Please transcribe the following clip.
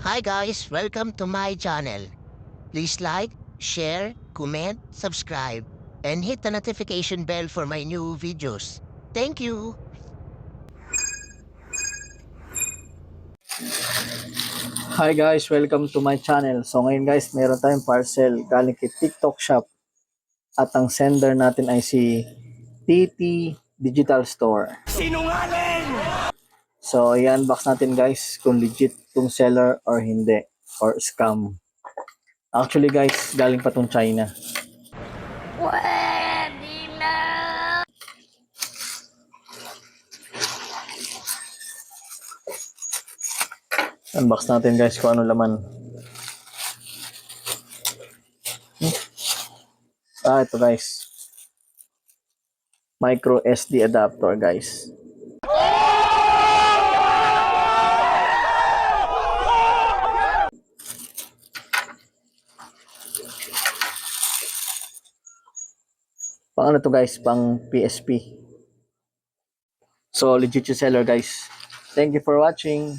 Hi guys, welcome to my channel. Please like, share, comment, subscribe, and hit the notification bell for my new videos. Thank you! Hi guys, welcome to my channel. So ngayon guys, meron tayong parcel galing kay TikTok Shop at ang sender natin ay si TT Digital Store. Sinungaling! So i-unbox natin guys kung legit tong seller or hindi or scam. Actually guys, galing pa tong China. Pwede na! Unbox natin guys kung ano laman. Ito guys. Micro SD adapter guys. Pang ano to guys, pang PSP. So legit yung seller guys. Thank you for watching.